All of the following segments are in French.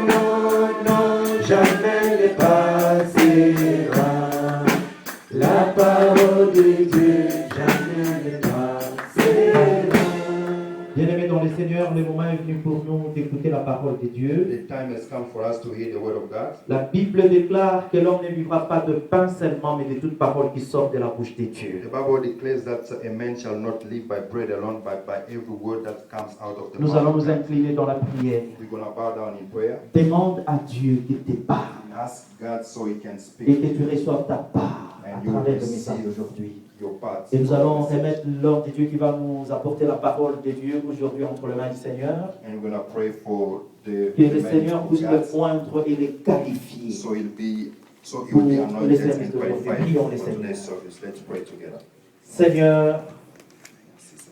non, non, jamais ne passera. La parole de Dieu, jamais ne passera. Bien-aimés dans le Seigneur, le moment est venu pour nous d'écouter la parole de Dieu. The time has come for us to hear the word of God. La Bible déclare que l'homme ne vivra pas de pain seulement, mais de toute parole qui sort de la bouche de Dieu. The Bible declares that a man shall not live by bread alone, but by every word that comes out of the Nous mouth allons of nous God. incliner dans la prière. We're going to bow down in prayer. Demande à Dieu qu'il te parle Ask God so He can et speak que tu reçoives ta part à travers le message d'aujourd'hui. your parts. Et nous allons remettre l'homme de Dieu qui va nous apporter la parole de Dieu aujourd'hui entre les mains du Seigneur. And we're going to pray for the Que le man Seigneur of puisse le God, poindre et le qualifier. so he will be Pour anointed les and services d'aujourd'hui. qualified Prions les for Seigneurs. today's service. Let's pray together. Seigneur,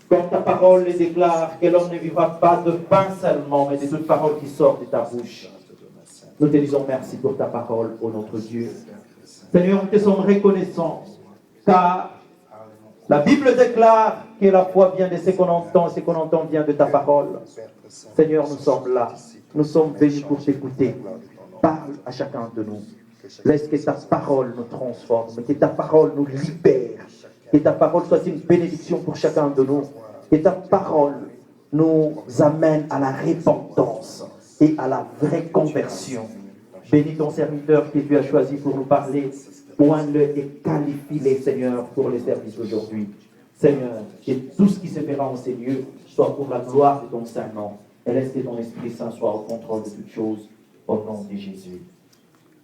comme ta parole le déclare, que l'homme ne vivra pas de pain seulement, mais de toute parole qui sort de ta bouche. Nous te disons merci pour ta parole, ô notre Dieu. Seigneur, nous te sommes reconnaissants, car la Bible déclare que la foi vient de ce qu'on entend, ce qu'on entend vient de ta parole. Seigneur, nous sommes là, nous sommes venus pour t'écouter. Parle à chacun de nous. Laisse que ta parole nous transforme, que ta parole nous libère, que ta parole soit une bénédiction pour chacun de nous, que ta parole nous amène à la repentance et à la vraie conversion. Bénis ton serviteur que tu as choisi pour nous parler. Pointe-le et qualifie-le, Seigneur, pour les services d'aujourd'hui. Seigneur, que tout ce qui se fera en ces lieux soit pour la gloire de ton Saint-Nom. Et laisse que ton Esprit Saint soit au contrôle de toutes choses. Au nom de Jésus.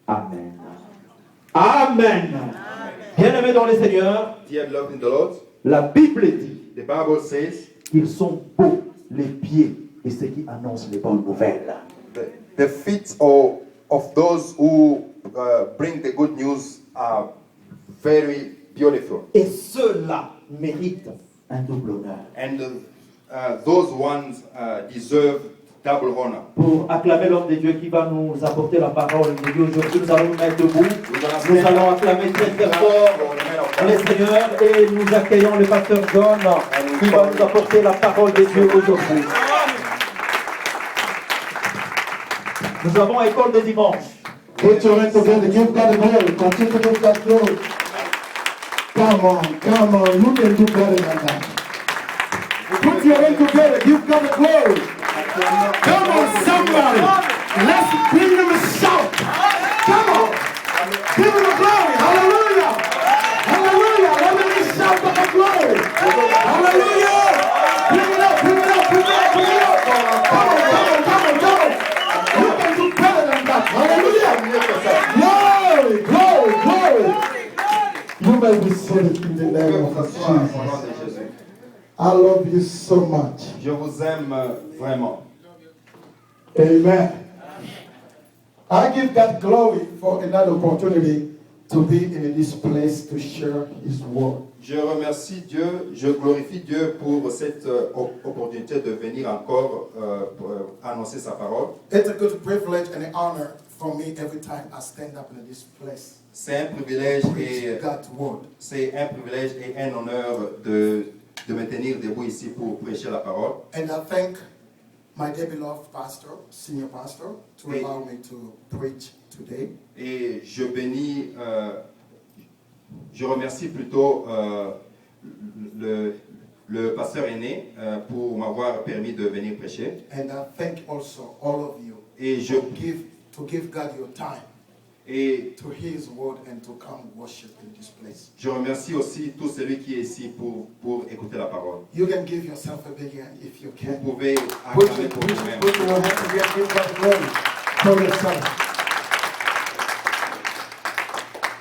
Amen. Amen. Bien-aimés dans le Seigneur, Dear beloved in the Lord, la Bible dit the Bible says qu'ils sont beaux les pieds de ceux qui annoncent les bonnes nouvelles. the feet of those who bring the good news are very beautiful. Et ceux-là méritent un double honneur. And those ones deserve double honor. Pour acclamer l'homme de Dieu qui va nous apporter la parole de Dieu aujourd'hui, nous allons nous mettre debout. Nous allons acclamer très très fort le Seigneur et nous accueillons le pasteur John qui va nous apporter la parole de Dieu aujourd'hui. Nous avons école de dimanche. Put your hands together, give God the glory. Continue to give God glory. Come on, you can do better than that. Put your hands together, give God the glory. Come on, somebody. Let's bring them a shout. Come on. Give him the glory. Hallelujah. Hallelujah. Let me shout for the glory. Hallelujah. Bring it up, bring it up, bring it up, bring it up. Come on, come on, come on, come on. You can do better than that. Hallelujah. Glory, glory, glory. You may be seated in the name of Jesus. I love you so much. Je vous aime vraiment. Amen. I give God glory for another opportunity to be in this place to share His word. Je remercie Dieu, je glorifie Dieu pour cette opportunité de venir encore pour annoncer sa parole. It's a good privilege and an honor for me every time I stand up in this place. C'est un privilège et God's word. c'est un privilège et un honneur de me tenir debout ici pour prêcher la parole. And I thank my dear beloved pastor, senior pastor, to Oui. allow me to preach today. Et je bénis, je remercie plutôt le pasteur aîné pour m'avoir permis de venir prêcher. And I thank also all of you Et je, to give God your time et to hear His word and to come worship in this place. je remercie aussi tout celui qui est ici pour écouter la parole. You can give yourself a big hand if you Vous can. pouvez Put acclamer pour vous-même. your hands together, give God glory for yourself.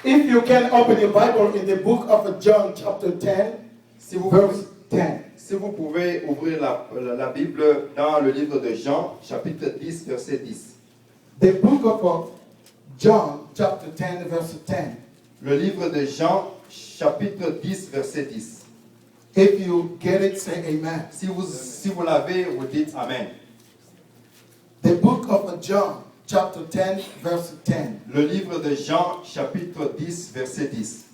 If you can open your Bible in the book of John chapter 10, Si vous, verse 10. si vous pouvez ouvrir la Bible dans le livre de Jean, chapitre 10, verset 10. The book of John chapter 10, verse 10. Le livre de Jean, chapitre 10, verset 10. If you get it, say amen. Si vous l'avez, vous dites Amen. The book of John chapter 10, verse 10. Le livre de Jean, chapitre 10, verset 10.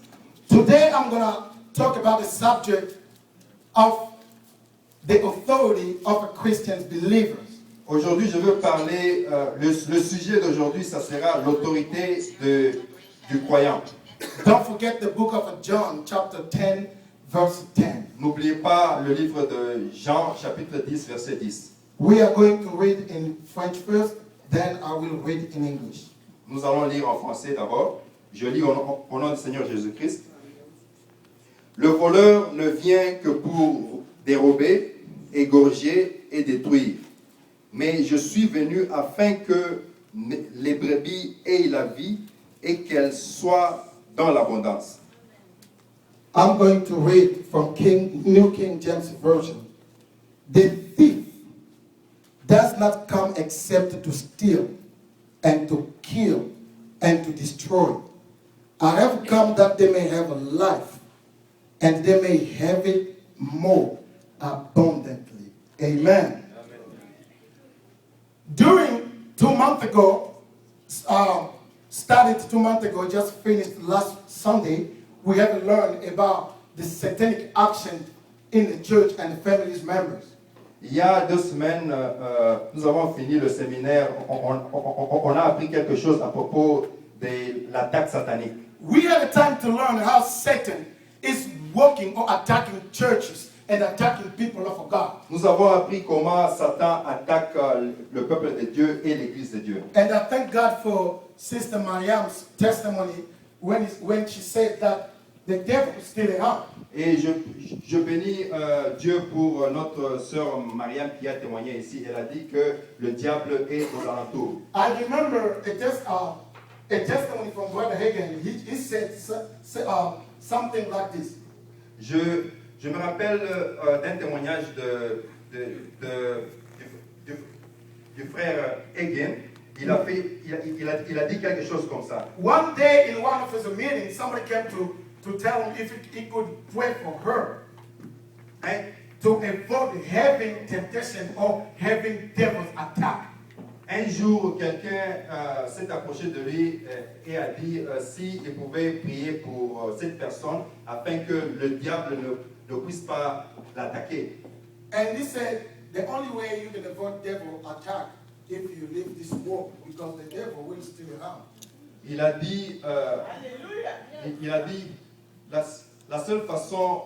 Today I'm going to talk about the subject of the authority of a Christian believers. Aujourd'hui, je veux parler, le sujet d'aujourd'hui, ça sera l'autorité du croyant. Don't forget the book of John, chapter 10, verse 10. N'oubliez pas le livre de Jean, chapitre 10, verset 10. We are going to read in French first, then I will read in English. Nous allons lire en français d'abord. Je lis au nom du Seigneur Jésus-Christ. Le voleur ne vient que pour dérober, égorger et détruire. Mais je suis venu afin que les brebis aient la vie et qu'elles soient dans l'abondance. I'm going to read from New King James Version. The thief does not come except to steal and to kill and to destroy. I have come that they may have a life and they may have it more abundantly. Amen. During 2 months ago, started 2 months ago, just finished last Sunday, we have learned about the satanic action in the church and the family's members. Il y a 2 semaines, nous avons fini le séminaire. On a appris quelque chose à propos de l'attaque satanique. We had a time to learn how Satan is working or attacking churches and attacking people of God. Nous avons appris comment Satan attaque le peuple de Dieu et l'Église de Dieu. And I thank God for Sister Mariam's testimony when she said that the devil is still around. Et je bénis Dieu pour notre sœur Marianne qui a témoigné ici. Elle a dit que le diable est aux alentours. I remember a testimony from Brother Hagen. He said something like this. Je me rappelle d'un témoignage du frère Hagen. Il a dit quelque chose comme ça. One day in one of his meetings, somebody came to tell him if he could pray for her to avoid having temptation or having devil's attack. Un jour, quelqu'un s'est approché de lui et a dit s'il pouvait prier pour cette personne afin que le diable ne puisse pas l'attaquer. And he said, the only way you can avoid devil attack if you leave this world, because the devil will still around. Il a dit, la seule façon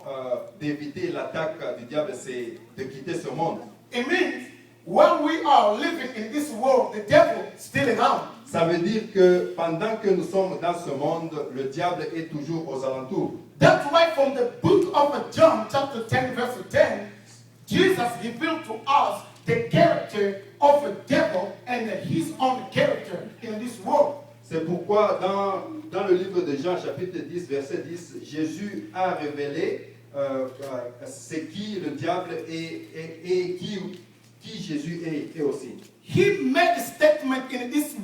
d'éviter l'attaque du diable, c'est de quitter ce monde. It means when we are living in this world, the devil is still around. Ça veut dire que pendant que nous sommes dans ce monde, le diable est toujours aux alentours. That's why from the book of John, chapter 10, verse 10, Jesus revealed to us the character of a devil and his own character in this world. C'est pourquoi dans le livre de Jean, chapitre 10, verset 10, Jésus a révélé c'est qui le diable et qui Jésus est aussi. He made a statement in this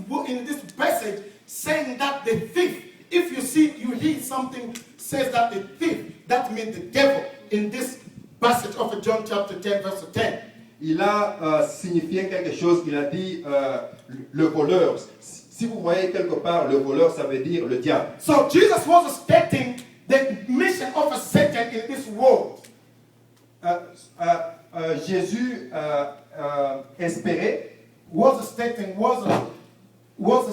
passage saying that the thief, if you hear something says that the thief, that means the devil in this passage of John chapter 10, verse 10. Il a signifié quelque chose, il a dit le voleur. Si vous voyez quelque part le voleur, ça veut dire le diable. So Jesus was stating the mission of Satan in this world. Jésus espérait, was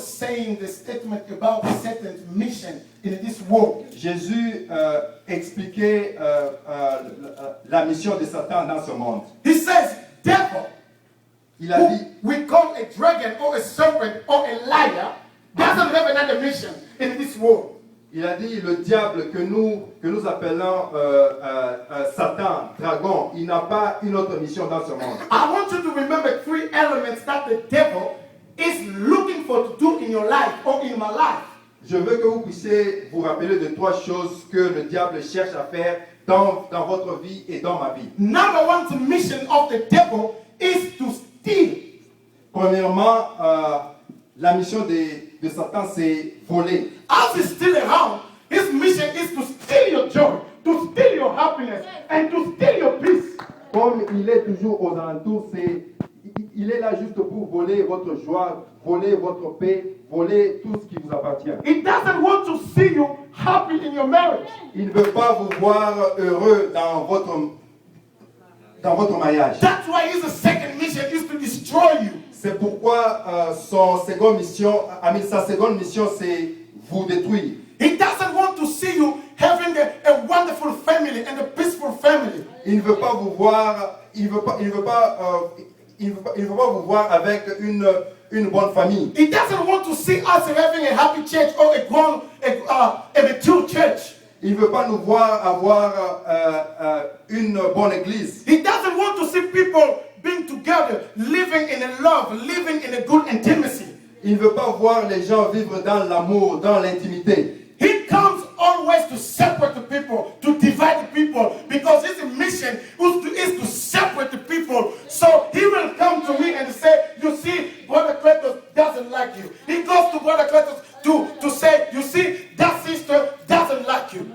saying the statement about Satan's mission in this world. Jésus expliquait la mission de Satan dans ce monde. He says, devil, Il a dit, we call a dragon or a serpent or a liar, doesn't have another mission in this world. il a dit le diable que nous appelons Satan, dragon, il n'a pas une autre mission dans ce monde. I want you to remember 3 elements that the devil is looking for to do in your life or in my life. Je veux que vous puissiez vous rappeler de 3 choses que le diable cherche à faire dans votre vie et dans ma vie. Number 1 mission of the devil is to steal. Premièrement, la mission de Satan, c'est voler. As he's still around, his mission is to steal your joy, to steal your happiness, and to steal your peace. Comme il est toujours aux alentours, il est là juste pour voler votre joie, voler votre paix, voler tout ce qui vous appartient. He doesn't want to see you happy in your marriage. Il ne veut pas vous voir heureux dans dans votre mariage. That's why his second mission is to destroy you. C'est pourquoi sa seconde mission, c'est vous détruire. He doesn't want to see you having a wonderful family and a peaceful family. Il ne veut pas vous voir, il veut pas vous voir avec une bonne famille. He doesn't want to see us having a happy church or a mature church. Il ne veut pas nous voir avoir une bonne église. He doesn't want to see people being together, living in a love, living in a good intimacy. Il ne veut pas voir les gens vivre dans l'amour, dans l'intimité. He comes always to separate the people, to divide the people, because his mission is to separate the people. So he will come to me and say, you see, Brother Cletus doesn't like you. He goes to Brother Cletus to say, you see, that sister doesn't like you.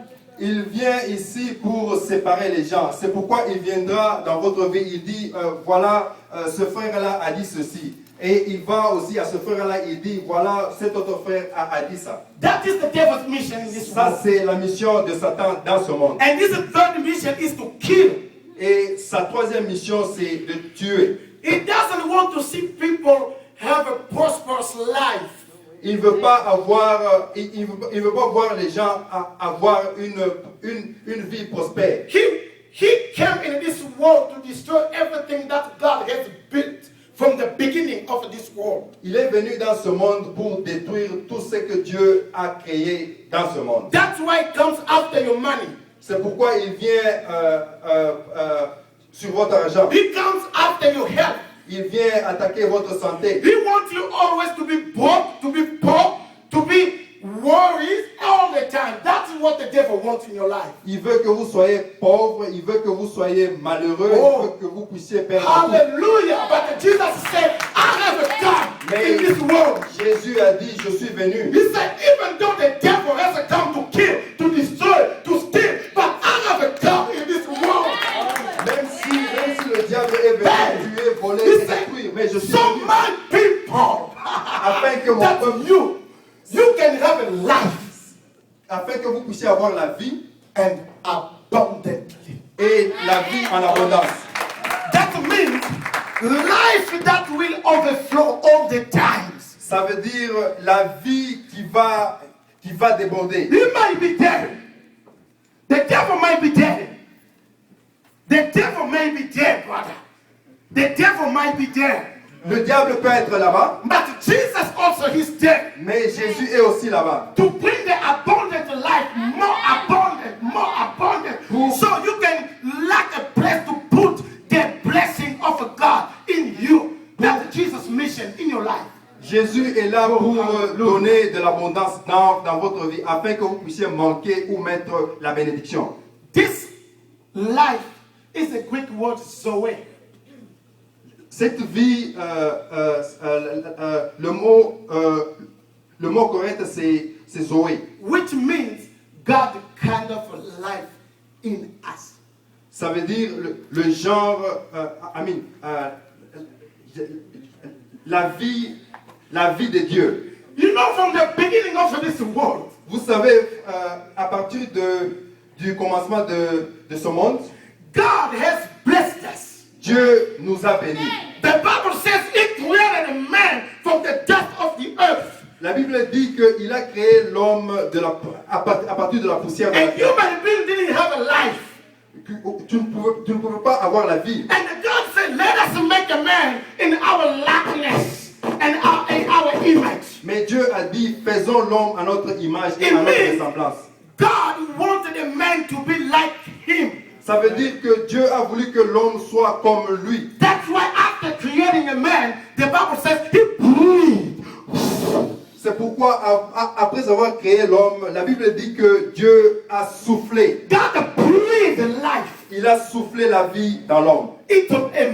Il vient ici pour séparer les gens. C'est pourquoi il viendra dans votre vie. Il dit, voilà, ce frère-là a dit ceci. Et il va aussi à ce frère-là, il dit, voilà, cet autre frère a dit ça. That is the devil's mission in this Ça, world. c'est la mission de Satan dans ce monde. And his third mission is to kill. Et sa troisième mission, c'est de tuer. He doesn't want to see people have a prosperous life. Il ne veut pas avoir, il veut pas voir les gens avoir une vie prospère. He came in this world to destroy everything that God has built from the beginning of this world. Il est venu dans ce monde pour détruire tout ce que Dieu a créé dans ce monde. That's why he comes after your money. C'est pourquoi il vient sur votre argent. He comes after your health. Il vient attaquer votre santé. He wants you always to be broke, to be poor, to be worried all the time. That's what the devil wants in your life. Il veut que vous soyez pauvre, il veut que vous soyez malheureux, il veut que vous puissiez perdre tout. Hallelujah. But Jesus said, I have a God in this world. Jésus a dit, je suis venu. He said, even though the devil has come to kill, to destroy, to steal, but I have a God in this world. Même si le diable est venu tuer, voler et détruire, mais je suis So venu my people, afin que mon that peuple, you can have a life afin que vous puissiez avoir la vie and abundantly. et la vie en abondance. That means life that will overflow all the times. Ça veut dire la vie qui va déborder. You might be dead. The devil might be dead. The devil may be dead, brother. The devil might be dead. Le diable peut être là-bas, But Jesus also is dead. mais Jésus est aussi là-bas. To bring the abundant life, more abundant. So you can lack a place to put the blessing of God in you. That's Jesus' mission in your life. Jésus est là pour donner de l'abondance dans votre vie, afin que vous puissiez manquer ou mettre la bénédiction. This life is a Greek word, Zoe. Cette vie, le mot correct, c'est Zoé. Which means God kind of life in us. Ça veut dire le genre, la vie de Dieu. You know, from the beginning of this world, Vous savez, à partir du commencement de ce monde, God has blessed us. Dieu nous a bénis. The Bible says He created a man from the dust of the earth. La Bible dit qu'il a créé l'homme à partir de la poussière de la And terre. human being didn't have a life. Tu ne pouvais pas avoir la vie. And God said, let us make a man in our likeness and in our image. Mais Dieu a dit, faisons l'homme à notre image et à notre ressemblance. God wanted a man to be like him. Ça veut dire que Dieu a voulu que l'homme soit comme lui. That's why after creating a man, the Bible says He breathed. C'est pourquoi, après avoir créé l'homme, la Bible dit que Dieu a soufflé. God breathed life Il a soufflé la vie dans l'homme. into a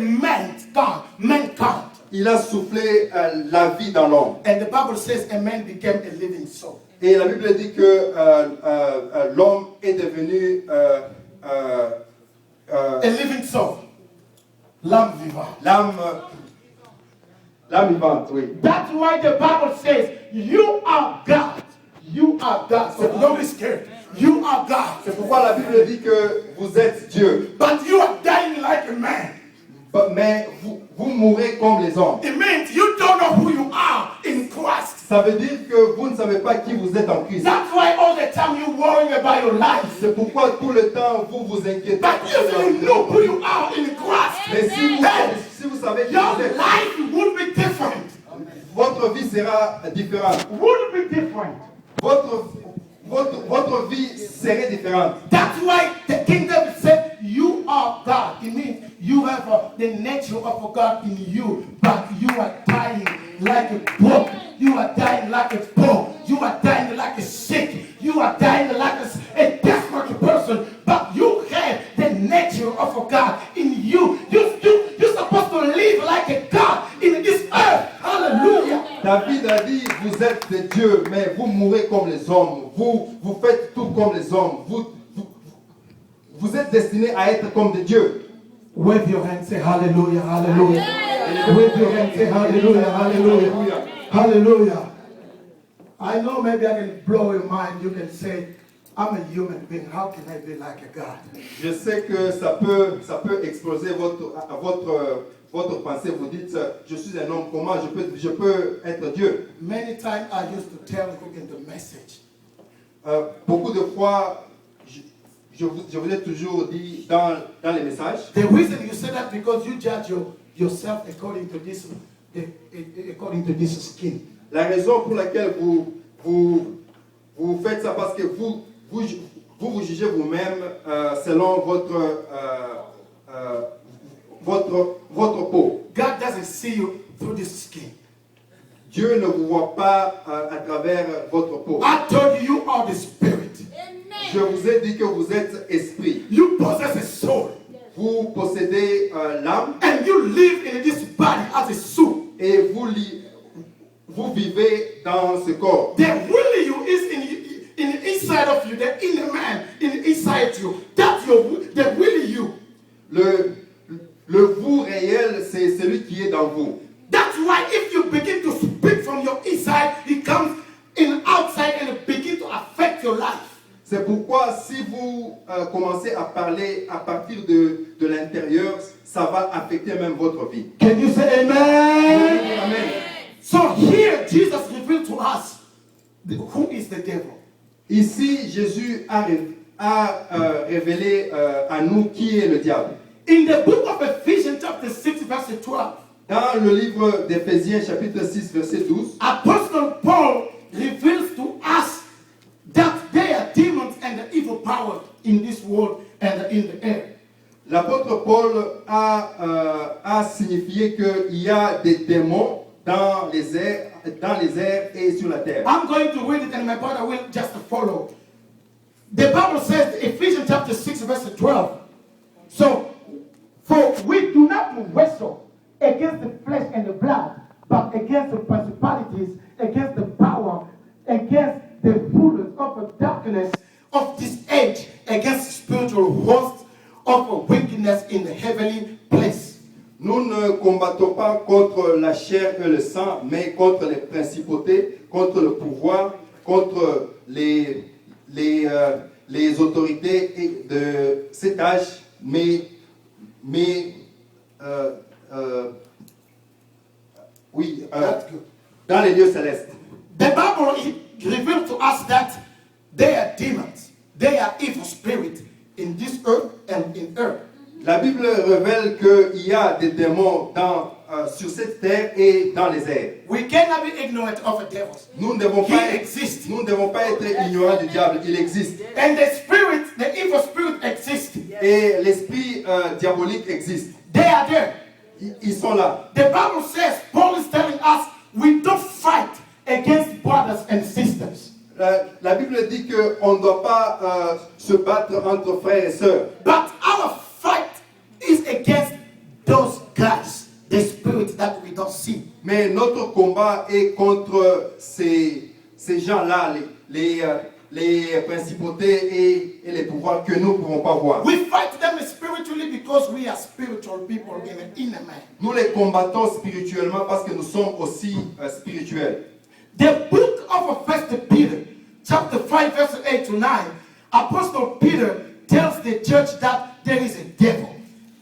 mankind. Il a soufflé la vie dans l'homme. And the Bible says a man became a living soul. Et la Bible dit que l'homme est devenu A living soul. L'âme vivante. L'âme vivante, oui. That's why the Bible says, you are God. You are God. So don't be scared. You are God. C'est pourquoi la Bible dit que vous êtes Dieu. But you are dying like a man. Mais vous mourrez comme les hommes. It means you don't know who you are in Christ. Ça veut dire que vous ne savez pas qui vous êtes en Christ. That's why all the time you're worrying about your life. C'est pourquoi tout le temps vous vous inquiétez. But if you know who you are in Christ, Mais si vous savez qui your vous êtes, life would be different. votre vie sera différente. Would be different. Votre vie serait différente. That's why the King David said, "You are God." It means you have the nature of a God in you, but you are dying like a book. You are dying like a poor. You are dying like a sick. You are dying like a desperate person, but you have the nature of a God in you. You're supposed to live like a God in this earth. Hallelujah. David a dit, vous êtes des dieux, mais vous mourrez comme les hommes. Vous faites tout comme les hommes. Vous êtes destinés à être comme des dieux. Wave your hand, say hallelujah, hallelujah. Wave your hand, say hallelujah, hallelujah, hallelujah. I know maybe I can blow your mind. You can say, I'm a human being. How can I be like a God? Je sais que ça peut exploser votre pensée. Vous dites, je suis un homme, comment je peux être Dieu? Many times I used to tell you in the message. Beaucoup de fois, je vous ai toujours dit dans les messages. The reason you say that because you judge yourself according to this skin. La raison pour laquelle vous faites ça, parce que vous jugez vous-même selon votre peau. God doesn't see you through this skin. Dieu ne vous voit pas à travers votre peau. I told you are the spirit. Je vous ai dit que vous êtes esprit. You possess a soul. Vous possédez l'âme. And you live in this body as a soul. Et vous vivez dans ce corps. The really you is in the inside of you, the inner man in the inside you. That's the really you. Le vous réel, c'est celui qui est dans vous. That's why if you begin to speak from your inside, it comes in outside and it begins to affect your life. C'est pourquoi si vous commencez à parler à partir de l'intérieur, ça va affecter même votre vie. Can you say amen? Amen. So here Jesus revealed to us who is the devil. Ici, Jésus a révélé à nous qui est le diable. In the book of Ephesians chapter 6 verse 12. Dans le livre d'Éphésiens chapitre 6 verset 12, Apostle Paul reveals to us that there are demons and the evil power in this world and in the air. l'apôtre Paul a signifié qu'il y a des démons dans les airs et sur la terre. I'm going to read it and my brother will just follow. The Bible says, Ephesians chapter 6 verse 12. So, for we do not wrestle against the flesh and the blood, but against the principalities, against the power, against the rulers of the darkness of this age, against spiritual hosts of wickedness in the heavenly place. Nous ne combattons pas contre la chair et le sang, mais contre les principautés, contre le pouvoir, contre les autorités de cet âge, dans les lieux célestes. The Bible reveals to us that they are demons, they are evil spirits in this earth and in earth. La Bible révèle qu'il y a des démons sur cette terre et dans les airs. We cannot be ignorant of the devils. Nous ne devons pas être ignorants du diable, il existe. And the spirit, the evil spirit exists. Et l'esprit diabolique existe. They are there. Ils sont là. The Bible says, Paul is telling us, we don't fight against brothers and sisters. La Bible dit qu'on ne doit pas se battre entre frères et sœurs. But our fight is against those guys, the spirit that we don't see. Mais notre combat est contre ces gens-là, les principautés et les pouvoirs que nous ne pouvons pas voir. We fight them spiritually because we are spiritual people in the inner man. Nous les combattons spirituellement parce que nous sommes aussi spirituels. The book of 1 Peter, chapter 5, verse 8 to 9, Apostle Peter tells the church that there is a devil.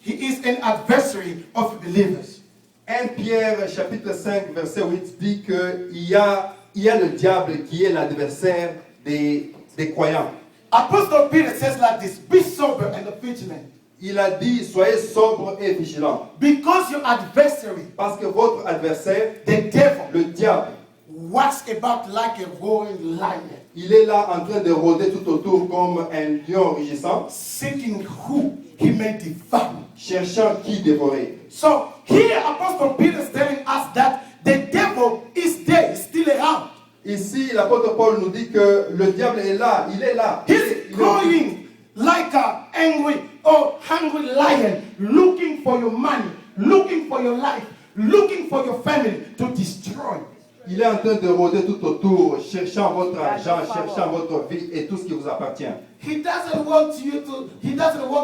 He is an adversary of believers. 1 Pierre chapitre 5 verset 8 dit qu'il y a le diable qui est l'adversaire des croyants. Apostle Peter says like this, be sober and vigilant. Il a dit, soyez sobres et vigilants. Because your adversary, Parce que votre adversaire, the devil, le diable, walks about like a roaring lion, il est là en train de rôder tout autour comme un lion rugissant, seeking who he may devour. cherchant qui dévorer. So here Apostle Peter is telling us that the devil is there, still around. Ici, l'apôtre Paul nous dit que le diable est là, il est là. He's going like an angry or hungry lion, looking for your money, looking for your life, looking for your family to destroy. Il est en train de rôder tout autour, cherchant votre argent, cherchant votre vie et tout ce qui vous appartient. He doesn't want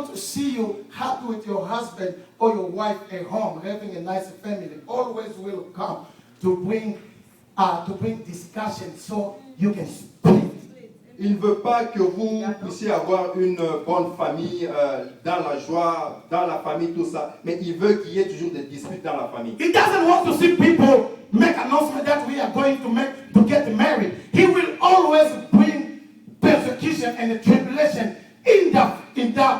to see you happy with your husband or your wife at home, having a nice family. Always will come to bring discussion so you can split. Il ne veut pas que vous puissiez avoir une bonne famille, dans la joie, dans la famille, tout ça. Mais il veut qu'il y ait toujours des disputes dans la famille. He doesn't want to see people make announcement that we are going to get married. He will always bring persecution and tribulation in the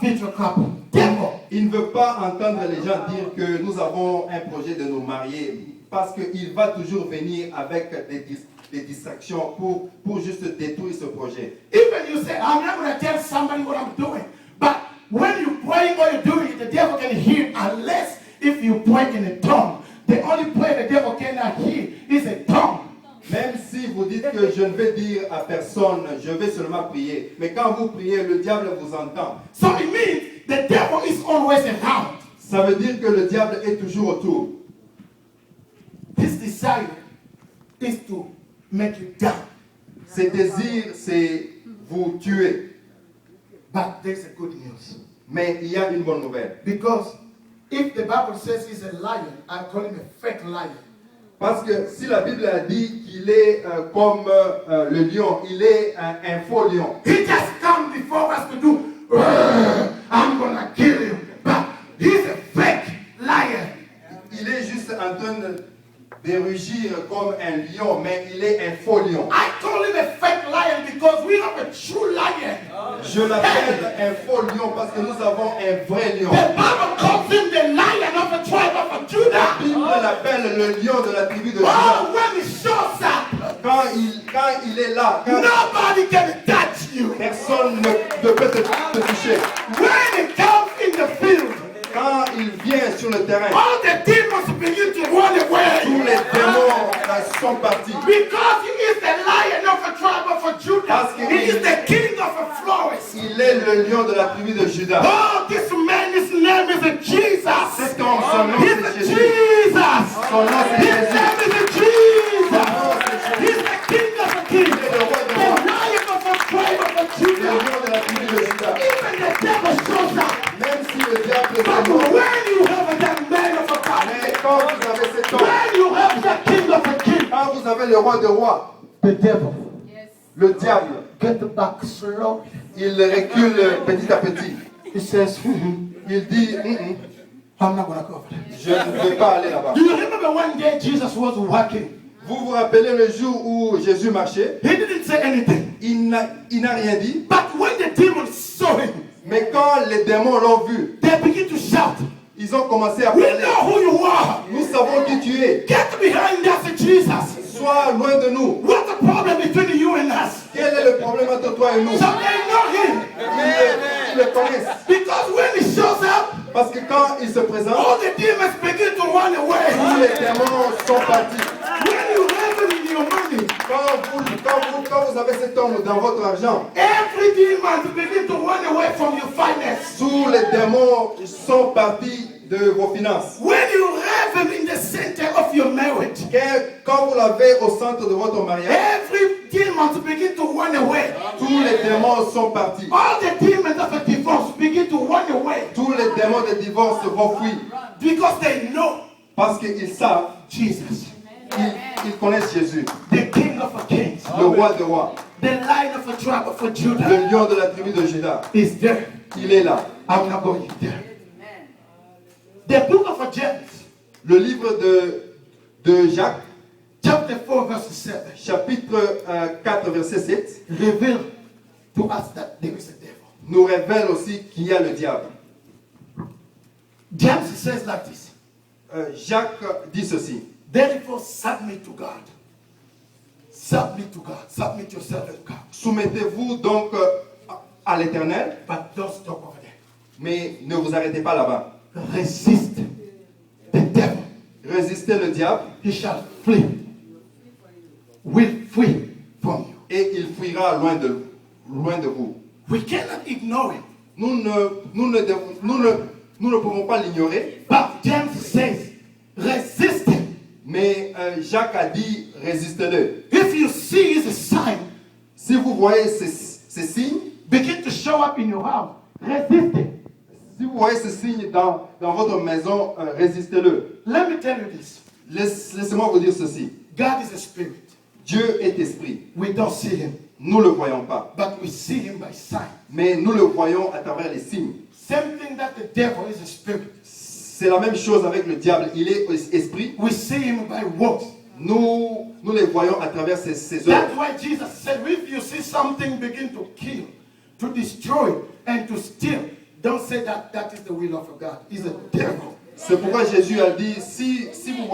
future couple. Devil. Il ne veut pas entendre les gens dire que nous avons un projet de nous marier. Parce qu'il va toujours venir avec des distractions pour juste détruire ce projet. Even you say, I'm not going to tell somebody what I'm doing. But when you pray or you're doing it, the devil can hear unless if you pray in a tongue. The only prayer the devil cannot hear is a tongue. Même si vous dites que je ne vais dire à personne, je vais seulement prier. Mais quand vous priez, le diable vous entend. So it means the devil is always around. Ça veut dire que le diable est toujours autour. His desire is to make you down. Ses désirs, c'est vous tuer. But there's a good news. Mais il y a une bonne nouvelle. Because if the Bible says he's a lion, I call him a fake lion. Parce que si la Bible a dit qu'il est comme le lion, il est un faux lion. He just come before us to do, I'm gonna kill you. But he's a fake lion. Il est juste en train de rugir comme un lion, mais il est un faux lion. I call him a fake lion because we have a true lion. Je l'appelle un faux lion parce que nous avons un vrai lion. The Bible calls him the lion of the tribe of Judah. La Bible l'appelle le lion de la tribu de Juda. Oh, when he shows up, Quand il est là, quand nobody can touch you. personne ne peut te toucher. When he comes in the field, Quand il vient sur le terrain, all the demons begin to run tous away. les démons sont partis. Because he is the lion of the tribe of Judah. He is the king of the forest. Il est le lion de la tribu de Juda. Oh, this man, his name is Jesus. Cet homme, son nom He's c'est the Jésus. Jesus. Son nom c'est His Jésus. name is the Jesus. He's the king of the kings. The lion of the tribe of Le Judah. lion de la tribu de Juda. Even the devil shows up. Même si le diable But est mort, when you have that man of a mais God, quand vous avez cet homme, when you have the king of a king, quand vous avez le roi de rois, the devil le diable, get back slowly. il recule petit à petit. He says, Il dit, I'm not going to cover that. je ne vais pas aller là-bas. Do you remember one day Jesus was walking? Vous vous rappelez le jour où Jésus marchait? He didn't say anything. Il n'a rien dit. But when the demons saw him, Mais quand les démons l'ont vu, they begin to shout, ils ont commencé à we parler. know who you are. Nous savons qui tu es. Get behind us, Jesus. Sois loin de nous. What's the problem between you and us? Quel est le problème entre toi et nous? So they know him. Ils le connaissent. Because when he shows up, Parce que quand il se présente, all the demons begin to run tous away. les démons sont partis. When you have it in your money, Quand vous avez cet homme dans votre argent, every demon begin to run away from your finance. tous les démons sont partis de vos finances. When you have him in the center of your marriage, Quand vous l'avez au centre de votre mariage, every demon begin to run away. tous les démons sont partis. All the demons of a divorce begin to run away Tous les démons de divorce vont fuir. because they know Parce qu'ils savent, Jesus, ils connaissent Jésus, the King of Kings, le roi de rois. The Lion of the tribe of Judah le lion de la tribu de Juda. is there. Il est là. I'm not going there. The book of James, Le livre de Jacques, chapter 4, verse 7, chapitre 4, verset 7, reveal to us that there is a devil. nous révèle aussi qu'il y a le diable. James says like this. Jacques dit ceci. Therefore, submit to God. Submit to God. Submit yourself to God. Soumettez-vous donc à l'Éternel, But don't stop over there. mais ne vous arrêtez pas là-bas. Resist the devil. Résistez le diable He shall flee. Will flee from you. et il fuira loin de vous. We cannot ignore him. Nous ne pouvons pas l'ignorer, But James says, resist him. mais Jacques a dit résistez-le. If you see his sign Si vous voyez ces signes, begin to show up in your house, resist him. si vous voyez ces signes dans votre maison, résistez-le. Let me tell you this. Laissez-moi vous dire ceci. God is a spirit. Dieu est esprit. We don't see him, Nous ne le voyons pas, but we see him by sign. mais nous le voyons à travers les signes. Same thing that the devil is a spirit. C'est la même chose avec le diable. Il est esprit. We see him by works. Nous les voyons à travers ses That's œuvres. why Jesus said, if you see something begin to kill, to destroy, and to steal, don't say that that is the will of God. It's a devil. C'est pourquoi Jésus a dit, si vous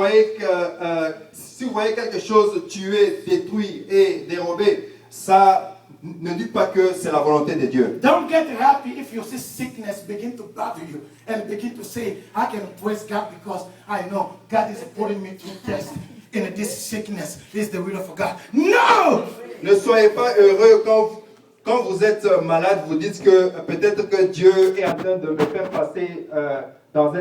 voyez quelque chose tué, détruit et dérobé, ça, ne dites pas que c'est la volonté de Dieu. Don't get happy if you see sickness begin to bother you and begin to say, I can praise God because I know God is putting me through test. And this sickness is the will of God. No! Ne soyez pas heureux quand vous êtes malade, vous dites que peut-être que Dieu est en train de me faire passer dans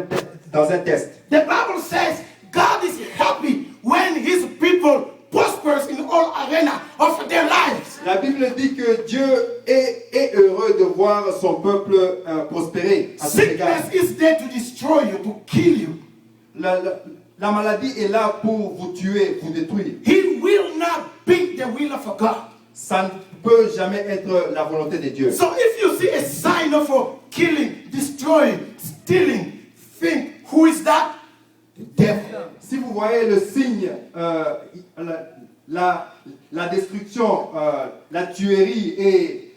un test. The Bible says God is happy when his people prospers in all arena of their lives. La Bible dit que Dieu est heureux de voir son peuple prospérer. À cet égard. Sickness is there to destroy you, to kill you. La maladie est là pour vous tuer, vous détruire. He will not be the will of God. Ça ne peut jamais être la volonté de Dieu. So if you see a sign of killing, destroying, stealing, think, who is that? The devil. Si vous voyez le signe, la destruction, la tuerie et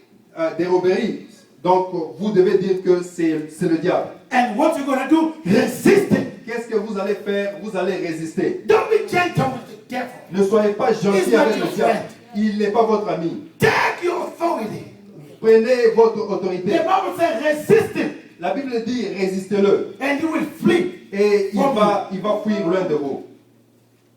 déroberie, donc vous devez dire que c'est le diable. And what you're going to do, resist it. Qu'est-ce que vous allez faire? Vous allez résister. Don't be gentle with the devil. Ne soyez pas He's gentil not avec your le diable. friend. Il n'est pas votre ami. Take your authority. Prenez votre The autorité. Bible says resist him La Bible dit résistez-le and you will flee. et il va fuir loin de vous.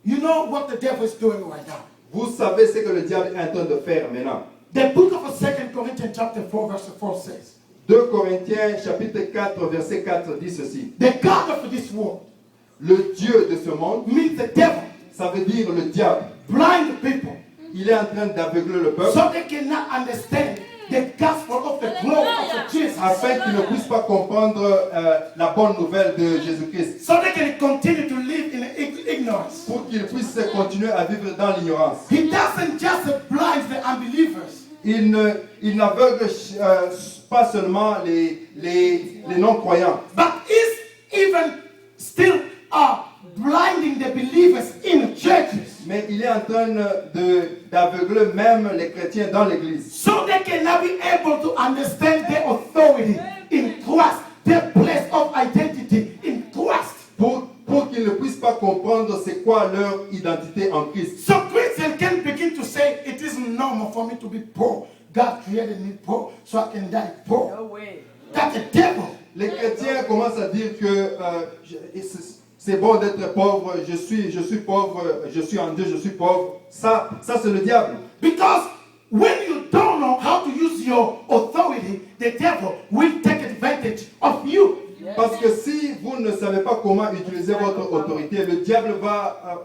You know what the devil is doing right now. Vous savez ce que le diable est en train de faire maintenant. The book of 2 Corinthians chapter 4 verse 4 says, 2 Corinthiens chapitre 4 verset 4 dit ceci. the God of this world Le Dieu de ce monde, means the devil, ça veut dire le diable. blind people, Il est en train d'aveugler le peuple so they cannot understand the gospel of the glory of Jesus. afin qu'ils ne puissent pas comprendre la bonne nouvelle de Jésus-Christ. So they can continue to live in ignorance. Pour qu'ils puissent continuer à vivre dans l'ignorance. He doesn't just blind the unbelievers. Il n'aveugle pas seulement les non-croyants, But is even still blinding the believers in churches. mais il est en train d'aveugler même les chrétiens dans l'église. So they cannot be able to understand their authority in Christ, their place of identity in Christ. Pour qu'ils ne puissent pas comprendre c'est quoi leur identité en Christ. So Christians can begin to say, it is normal for me to be poor. God created me poor, so I can die poor. No way. That's the devil. Les chrétiens commencent à dire que c'est bon d'être pauvre, je suis pauvre, je suis en Dieu, je suis pauvre. Ça c'est le diable. Because when you don't know how to use your authority, the devil will take advantage of you. Parce que si vous ne savez pas comment utiliser votre autorité, le diable va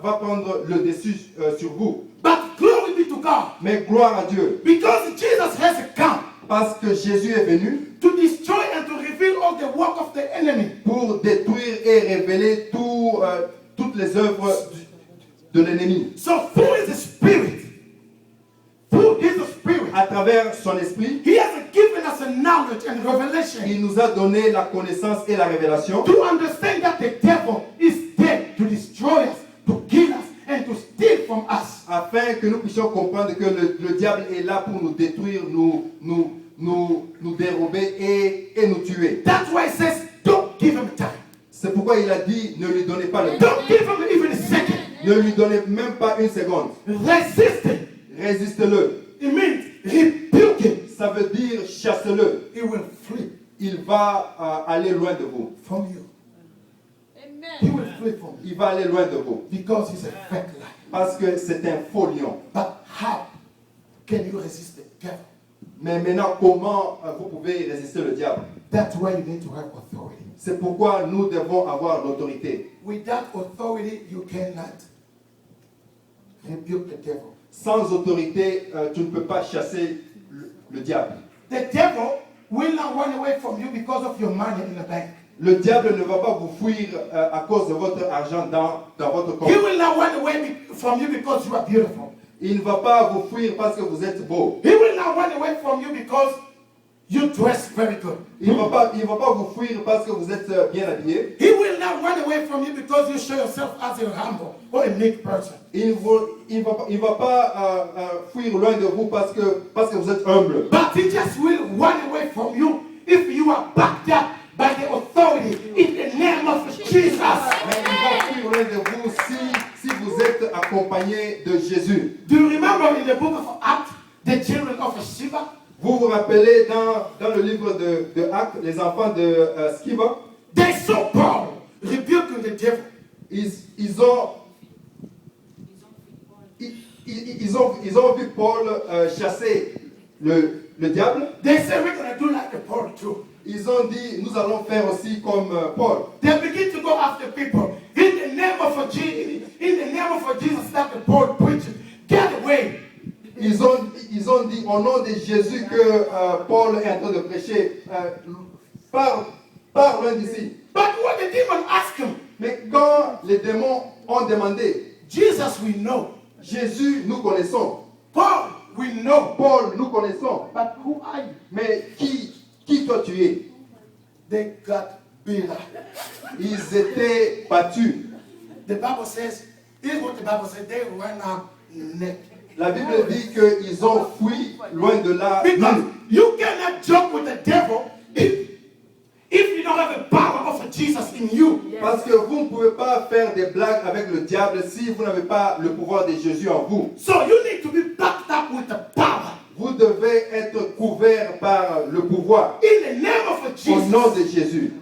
prendre le dessus sur vous. But glory be to God. Mais gloire à Dieu. Because Jesus has come Parce que Jésus est venu to destroy and to reveal all the work of the enemy. pour détruire et révéler toutes les œuvres de l'ennemi. So through his spirit, through travers son esprit, He has given us a knowledge and revelation il nous a donné la connaissance et la révélation to understand that the devil is there to destroy us, to kill us, and to steal from us. afin que nous puissions comprendre que le diable est là pour nous détruire, nous dérober et nous tuer. That's why it says, don't give him time. C'est pourquoi il a dit, ne lui donnez pas le temps. Don't give him even a second. Ne lui donnez même pas une seconde. Resist him. Résistez-le. It means rebuke him. Ça veut dire chassez-le. He will flee Il va aller loin de vous. from you. He will flee from you Il va aller loin de vous. because he's a fake lion. Parce que c'est un faux lion. But how can you resist the devil? Mais maintenant, comment vous pouvez résister le diable? That's why you need to have authority. C'est pourquoi nous devons avoir l'autorité. Without authority, you cannot rebuke the devil. Sans autorité, tu ne peux pas chasser le diable. The devil will not run away from you because of your money in the bank. Le diable ne va pas vous fuir à cause de votre argent dans votre compte. He will not run away from you because you are beautiful. Il ne va pas vous fuir parce que vous êtes beau. He will not run away from you because you dress very good. Il ne va pas vous fuir parce que vous êtes bien habillé. He will not run away from you because you show yourself as a humble or a meek person. Il ne va pas fuir loin de vous parce que vous êtes humble. But he just will run away from you if you are backed up by the authority in the name of Jesus. Mais il va fuir loin de vous si vous êtes accompagné de Jésus. Do you remember in the book of Acts, the children of Sheba? Vous vous rappelez dans le livre de Actes, les enfants de Sceva, They saw Paul rebuking the devil. ils ont vu Paul chasser le diable. They said, we're going to do like the Paul too. Ils ont dit, nous allons faire aussi comme Paul. They begin to go after people. In the name of Jesus that the Paul preaches, get away. Ils ont dit au nom de Jésus que Paul est en train de prêcher, pars loin d'ici. But what the demon asked him, Mais quand les démons ont demandé, Jesus we know, Jésus nous connaissons, Paul we know, Paul nous connaissons, but who are you? mais qui toi tu es? They got beat up. Ils étaient battus. The Bible says, here's what the Bible says, they ran out naked. La Bible dit qu'ils ont fui loin de là. Because you cannot joke with the devil if you don't have the power of Jesus in you. Parce que vous ne pouvez pas faire des blagues avec le diable si vous n'avez pas le pouvoir de Jésus en vous. So you need to be backed up with the power. Vous devez être couvert par le pouvoir In the name of au nom Jesus. de Jésus.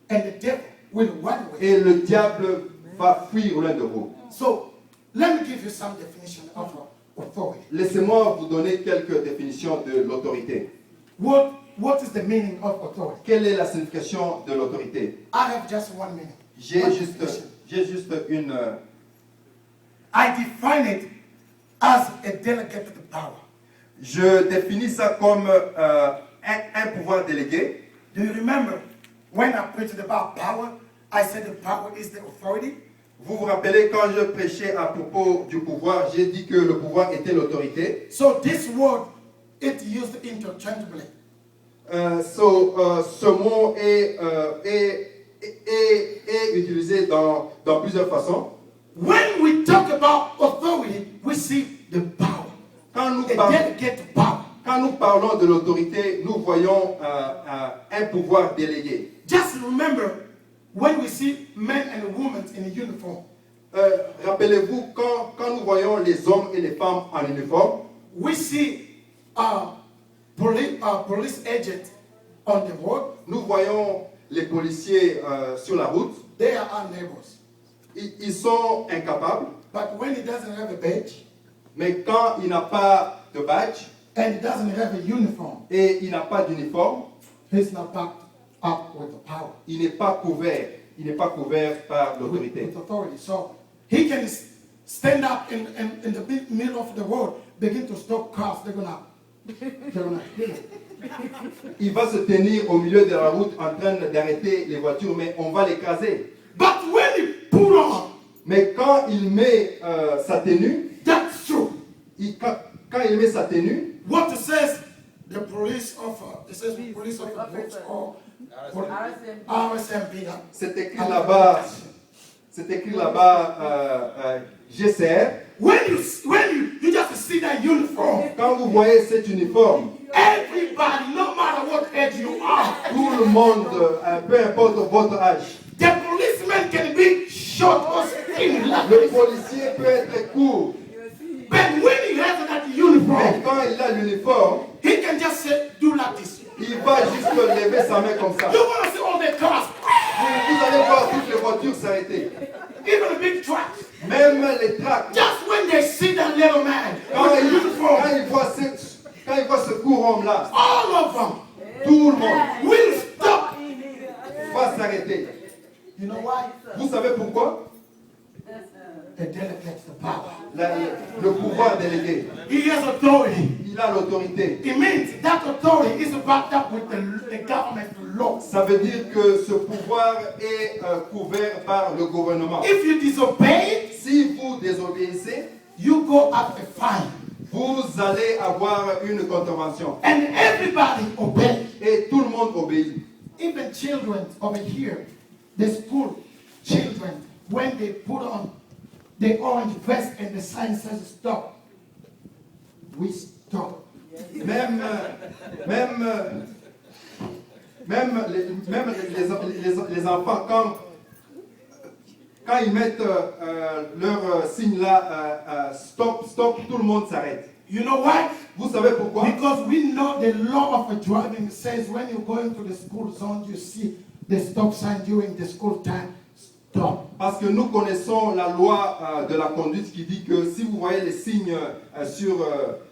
And the devil will run away. Et le diable va fuir loin de vous. So let me give you some definition of authority. Laissez-moi vous donner quelques définitions de l'autorité. What is the meaning of authority? Quelle est la signification de l'autorité? I have just one meaning. J'ai One juste definition. une... I define it as a delegated power. Je définis ça comme un pouvoir délégué. Do you remember when I preached about power? I said the power is the authority. Vous vous rappelez quand je prêchais à propos du pouvoir, j'ai dit que le pouvoir était l'autorité. So this word, it used interchangeably. Ce mot est utilisé dans plusieurs façons. When we talk about authority, we see the power, Quand nous, a delegated power. quand nous parlons de l'autorité, nous voyons un pouvoir délégué. Just remember when we see men and women in uniform, Rappelez-vous, quand nous voyons les hommes et les femmes en uniforme, we see police agent on the road. nous voyons les policiers sur la route. They are our neighbors. Ils sont incapables, But when he doesn't have a badge mais quand il n'a pas de badge and he doesn't have a uniform, et il n'a pas d'uniforme, he's not backed up with the power, il n'est pas couvert. Il n'est pas couvert par with l'autorité. authority. So he can stand up in the middle of the road, begin to stop cars. They're gonna hit him. Il va se tenir au milieu de la route en train d'arrêter les voitures, mais on va l'écraser. But when he put on, Mais quand il met sa tenue, that's true. quand quand il met sa tenue, what it says, the police of, it says police of the books or RSMP. c'est écrit là-bas, GCR. When you just see that uniform, Quand vous voyez cet uniforme, everybody, no matter what age you are, tout le monde, peu importe votre âge, the policeman can be short or skinny. le policier peut être court, But when he has that mais uniform, quand il a l'uniforme, he can just say, do like this. il va juste lever sa main comme ça. You want to see all the cars, Vous allez voir toutes les voitures s'arrêter, even the big trucks. même les tracts. Just when they see that little man Quand with the il uniform, voit ce court homme-là, all of them tout le monde will stop. va s'arrêter. You know why? Vous savez pourquoi? They delegate the power. Le pouvoir délégué, He has authority. il a l'autorité. It means that authority is backed up with the government law. Ça veut dire que ce pouvoir est couvert par le gouvernement. If you disobey, Si vous désobéissez, you go up a fine. vous allez avoir une contravention. And everybody obey. Et tout le monde obéit. Even children over here, the school children, when they put on the orange vest and the sign says stop, we stop. Même les enfants, quand ils mettent leur signe là, stop, stop, tout le monde s'arrête. You know why? Vous savez pourquoi? Because we know the law of driving says when you go into the school zone, you see the stop sign during the school time, stop. Parce que nous connaissons la loi de la conduite qui dit que si vous voyez les signes sur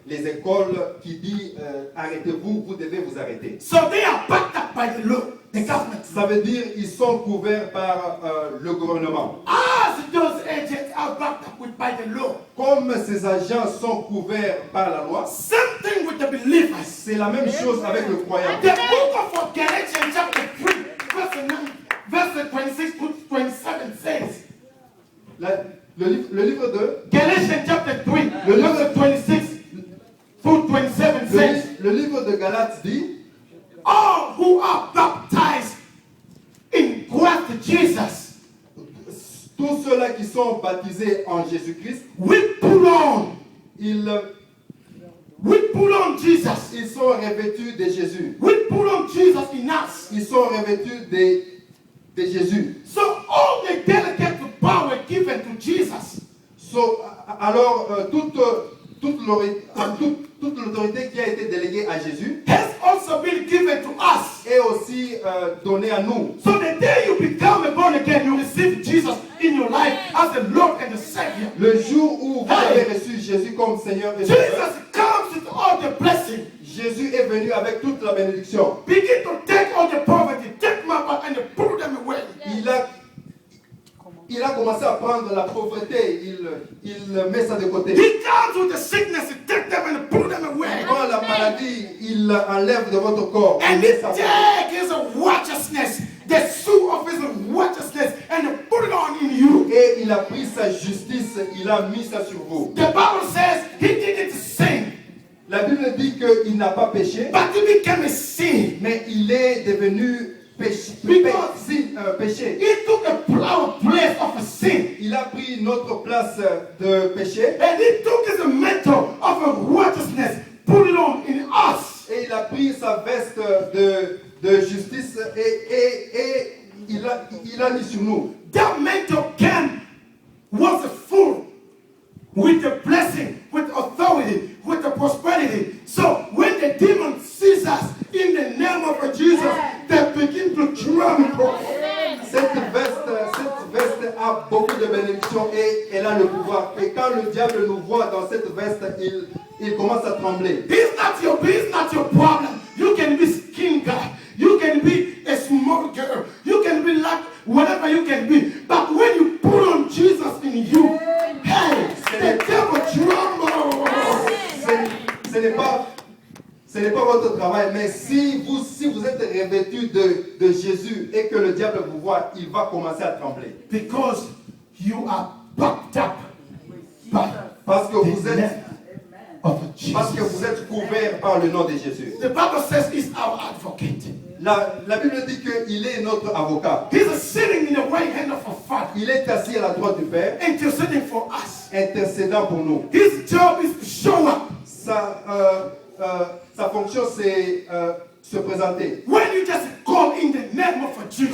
les écoles qui dit arrêtez-vous, vous devez vous arrêter. So they are backed up by the law, the government. Ça veut dire ils sont couverts par le gouvernement. As those agents are backed up by the law, Comme ces agents sont couverts par la loi, same thing with the believers. c'est la même chose avec le croyant. The book of Galatians chapter 3, verse 26 to 27 says, Le livre de Galatians chapter 3, verse 26 to 27 says, le livre de Galates dit all who are baptized in Christ Jesus, tous ceux-là qui sont baptisés en Jésus-Christ, we put on Jesus. ils sont revêtus de Jésus. We put on Jesus in us. Ils sont revêtus de Jésus. So all the delegate power given to Jesus, Alors toute l'autorité qui a été déléguée à Jésus has also been given to us. est aussi donnée à nous. So the day you become a born again, you receive Jesus in your life as the Lord and the Savior. Le jour où vous avez reçu Jésus comme Seigneur et Sauveur, Jesus comes with all the blessing. Jésus est venu avec toute la bénédiction. Begin to take all the poverty, take my back and put them away. Il a commencé à prendre la pauvreté, il met ça de côté. He comes with the sickness, he take them and put them away. Il prend la maladie, il enlève de votre corps. And Il he met ça- take his righteousness, the suit of his righteousness, and put it on in you. Et il a pris sa justice, il a mis ça sur vous. The Bible says he didn't sin, La Bible dit qu'il n'a pas péché, but he became a sin. mais il est devenu péché. He took a place of a sin. Il a pris notre place de péché And he took his mantle of a righteousness, put it on in us. et il a pris sa veste de justice et il a mis sur nous. That mantle was full with the blessing, with authority, with the prosperity. So when the demon sees us in the name of Jesus, they begin to tremble. Cette veste a beaucoup de bénédictions et elle a le pouvoir. Et quand le diable nous voit dans cette veste, il commence à trembler. He's not your problem. You can be skin guy. You can be a small girl. You can be like whatever you can be. But when you put on Jesus in you, hey, the devil trembles. Ce n'est pas votre travail, mais si vous êtes revêtu de Jésus et que le diable vous voit, il va commencer à trembler. Because you are backed up by Parce que the vous êtes name of Parce que Jesus. vous êtes couverts par le nom de Jésus. The Bible says he's our advocate. La Bible dit qu'il est notre avocat. He's sitting in the right hand of our Father, Il est assis à la droite du Père, interceding for us. intercédant pour nous. His job is to show up. Sa fonction, c'est se présenter. When you just call in the name of Jesus,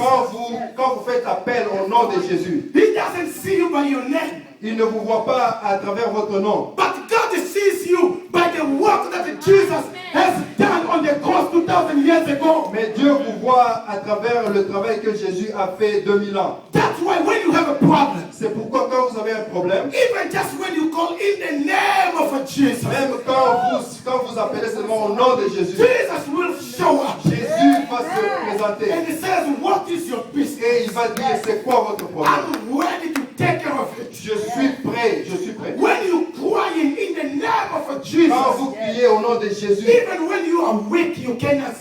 Quand vous faites appel au nom de Jésus, he doesn't see you by your name, il ne vous voit pas à travers votre nom. but God sees you by the work that Jesus has done on the cross 2,000 years ago. Mais Dieu vous voit à travers le travail que Jésus a fait 2000 ans. That's why when you have a problem, C'est pourquoi quand vous avez un problème, even just when you call in the name of Jesus, même quand vous appelez seulement au nom de Jésus, Jesus will show up. Jésus va se présenter. And he says, what is your business? Et il va dire, c'est quoi votre problème? I'm ready to take care of it. Je suis prêt, je suis prêt. When you crying in the name of Jesus, Quand vous criez au nom de Jésus, even when you are weak, you cannot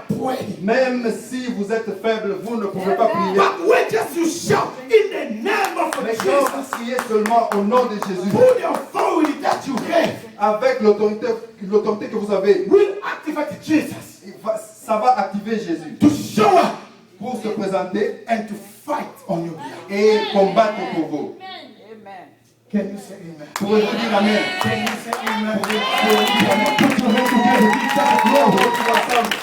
pray. même si vous êtes faible, vous ne pouvez pas prier. But when just you shout in the name of Mais quand Jesus, vous criez seulement au nom de Jésus, through the authority that you have, avec l'autorité que vous avez, will activate Jesus ça va activer Jésus to show up pour se présenter and to fight on your behalf. et combattre pour vous. Can you say amen? Pouvez-vous dire Amen? Can you say amen? Pouvez-vous dire Amen? Put your hands together. Give God glory. Tous ensemble.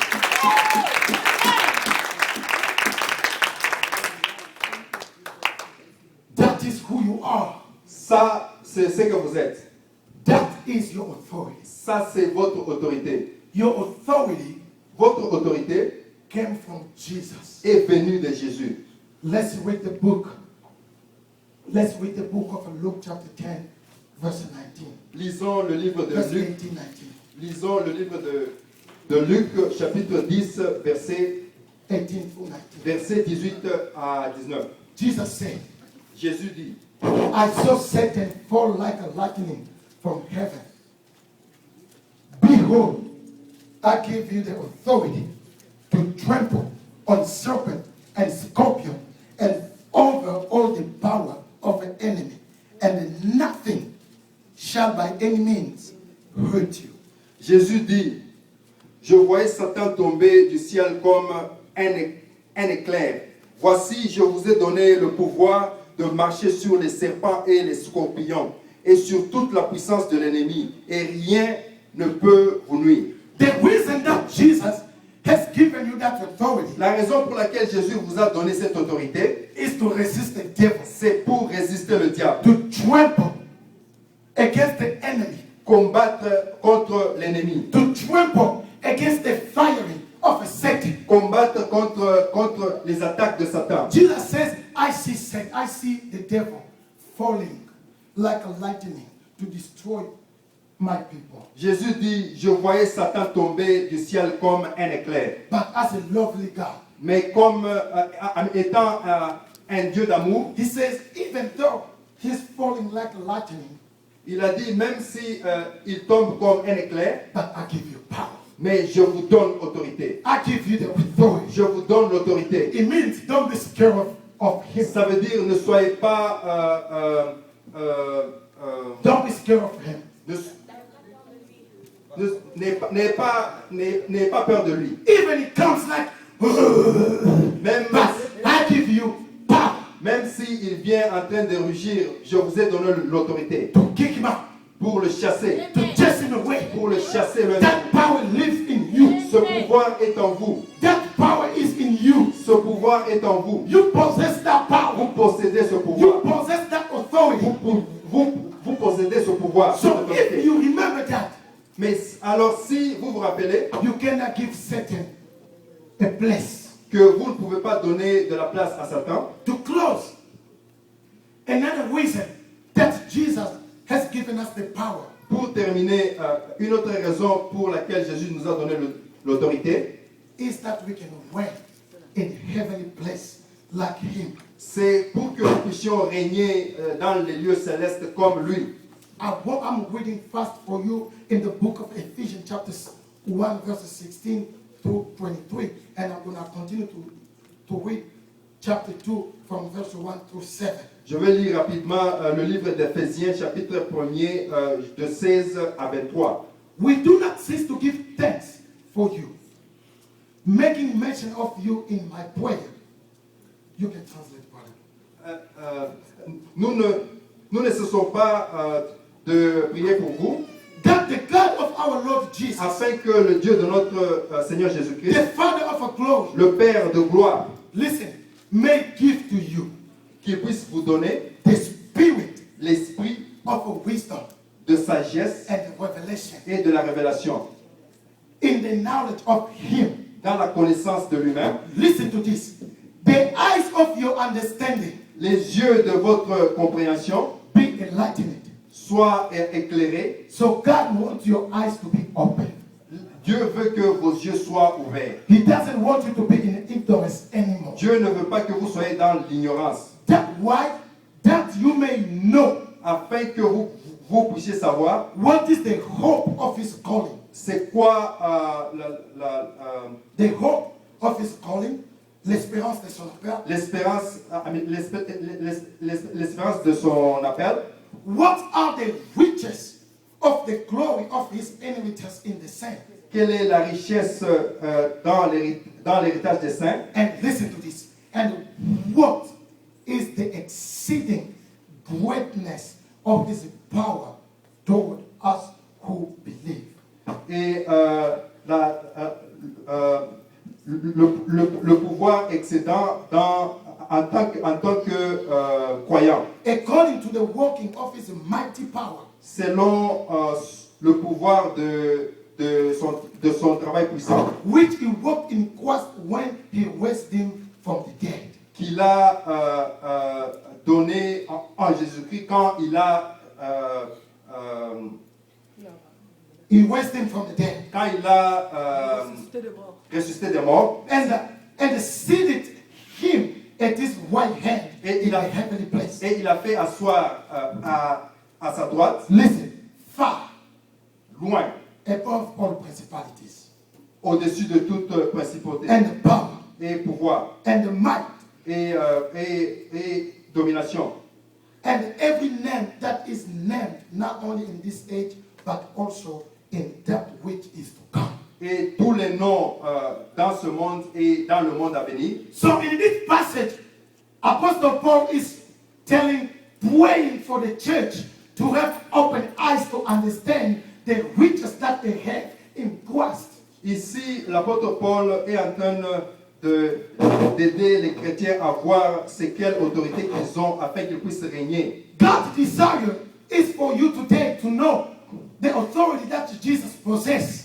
That is who you are. Ça, c'est ce que vous êtes. That is your authority. Ça, c'est votre autorité. Your authority Votre autorité came from Jesus. est venue de Jésus. Let's read the book. Let's read the book of Luke chapter 10, verse 19. Lisons le livre de Verse Luc. 18, 19. Lisons le livre de Luc, chapitre 10, verset 18 through 19. Versets 18 à 19. Jesus said, Jésus dit, I saw Satan fall like a lightning from heaven. Behold, I give you the authority to trample on serpent and scorpion and over all the power of an enemy, and nothing shall by any means hurt you. Jésus dit, je voyais Satan tomber du ciel comme un éclair. Voici, je vous ai donné le pouvoir de marcher sur les serpents et les scorpions et sur toute la puissance de l'ennemi, et rien ne peut vous nuire. The reason that Jesus has given you that authority La raison pour laquelle Jésus vous a donné cette autorité, is to resist the devil, c'est pour résister le diable, to trample against the enemy, combattre contre l'ennemi, to trample against the firing of Satan. combattre contre les attaques de Satan. Jesus says, I see Satan, I see the devil falling like a lightning to destroy my people. Jésus dit, je voyais Satan tomber du ciel comme un éclair. But as a lovely God, Mais comme étant un Dieu d'amour, he says, even though he's falling like a lightning, il a dit, même si il tombe comme un éclair, but I give you power. mais je vous donne autorité. I give you the authority. Je vous donne l'autorité. It means don't be scared of him. Ça veut dire, ne soyez pas... Don't be scared of him. N'ayez pas peur de lui. Even it comes like, Même, but I give you power même s'il vient en train de rugir, je vous ai donné l'autorité to kick him out, pour le chasser. to chase him away. Pour le chasser loin. That power lives in you. Ce pouvoir est en vous. That power is in you. Ce pouvoir est en vous. You possess that power. Vous possédez ce You pouvoir. possess that authority. Vous possédez ce pouvoir. cette So if autorité. you remember that, Mais alors si vous vous rappelez you cannot give Satan a place. que vous ne pouvez pas donner de la place à Satan, To close, another reason that Jesus has given us the power pour terminer, une autre raison pour laquelle Jésus nous a donné l'autorité, is that we can reign in heavenly place like him. c'est pour que nous puissions régner dans les lieux célestes comme lui. I'm reading fast for you in the book of Ephesians chapter 1 verses 16 through 23, and I'm going to continue to read chapter 2 from verse 1 through 7. Je vais lire rapidement le livre d'Éphésiens, chapitre 1er, de 16 à 23. We do not cease to give thanks for you, making mention of you in my prayer. You can translate, brother. Nous ne cessons pas de prier pour vous, That the God of our Lord Jesus, afin que le Dieu de notre Seigneur Jésus-Christ, the Father of our glory, le Père de gloire, listen, may give to you qui puisse vous donner the spirit l'esprit of wisdom de sagesse and revelation et de la révélation in the knowledge of Him. dans la connaissance de lui-même, Listen to this. The eyes of your understanding les yeux de votre compréhension be enlightened. soient éclairés. So God wants your eyes to be open. Dieu veut que vos yeux soient ouverts. He doesn't want you to be in ignorance anymore. Dieu ne veut pas que vous soyez dans l'ignorance, That why that you may know afin que vous puissiez savoir what is the hope of His calling. c'est quoi The hope of His calling, l'espérance de son appel. l'espérance de son appel. What are the riches of the glory of His inheritance in the saints? Quelle est la richesse dans l'héritage des saints? And listen to this. And what is the exceeding greatness of His power toward us who believe? Et le pouvoir excédent en tant que croyant, According to the working of His mighty power, selon le pouvoir de son travail puissant, which He worked in Christ when He raised Him from the dead. qu'il a donné en Jésus-Christ quand il a He raised Him from the dead. quand il a ressuscité des morts, And seated Him at His right hand Et in il a- the heavenly place. et il a fait asseoir à sa droite, Listen, far loin, above all principalities au-dessus de toute principauté and the power et pouvoir and the might et domination, and every name that is named not only in this age but also in that which is to come. et tous les noms dans ce monde et dans le monde à venir. So in this passage, Apostle Paul is praying for the church to have open eyes to understand the riches that they have in Christ. Ici, l'apôtre Paul est en train d'aider les chrétiens à voir c'est quelle autorité qu'ils ont afin qu'ils puissent régner. God's desire is for you today to know the authority that Jesus possesses.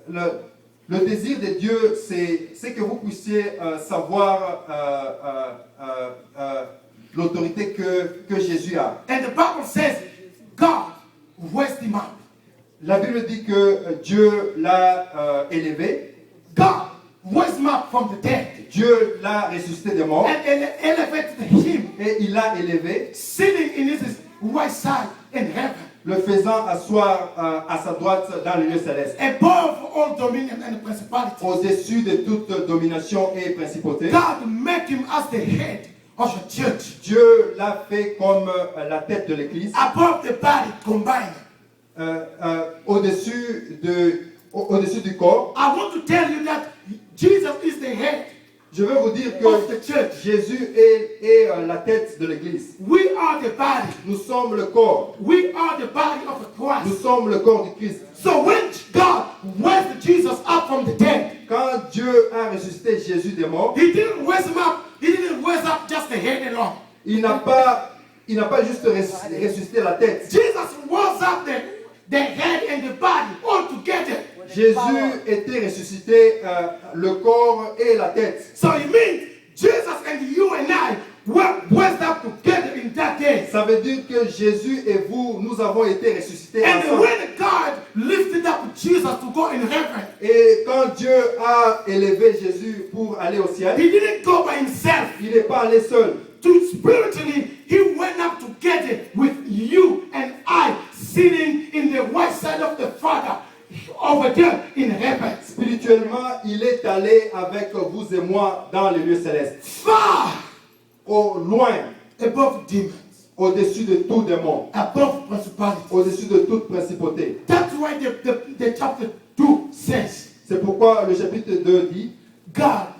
Le désir de Dieu, c'est que vous puissiez savoir l'autorité que Jésus a. And the Bible says God raised him up. La Bible dit que Dieu l'a élevé, God raised him up from the dead Dieu l'a ressuscité des morts and elevated him, et il l'a élevé, sitting in his right side in heaven, le faisant asseoir à sa droite dans le lieu céleste, above all dominion and principality. au-dessus de toute domination et principauté. God made him as the head of the church, Dieu l'a fait comme la tête de l'Église, above the body combined. au-dessus du corps. I want to tell you that Jesus is the head Je veux vous dire of the que church. Jésus est la tête de l'Église. We are the body. Nous sommes le corps. We are the body of Nous Christ. sommes le corps du Christ. So when God raised Jesus up from the dead, Quand Dieu a ressuscité Jésus des morts, He didn't raise him up. He didn't raise up just the head alone. il n'a pas juste ressuscité la tête. Jesus rose up the head and the body all together. Jésus était ressuscité le corps et la tête. So it means Jesus and you and I were raised up together in that day. Ça veut dire que Jésus et vous, nous avons été ressuscités And ensemble. when God lifted up Jesus to go in heaven, Et quand Dieu a élevé Jésus pour aller au ciel, He didn't go by himself. il n'est pas allé seul. Spiritually, He went up together with you and I, sitting in the right side of the Father over there in heaven. Spirituellement, il est allé avec vous et moi dans les lieux célestes. Far au loin, above demons, au-dessus de tout démon, above principalities. au-dessus de toute principauté. That's why the chapter 2 says, C'est pourquoi le chapitre 2 dit, God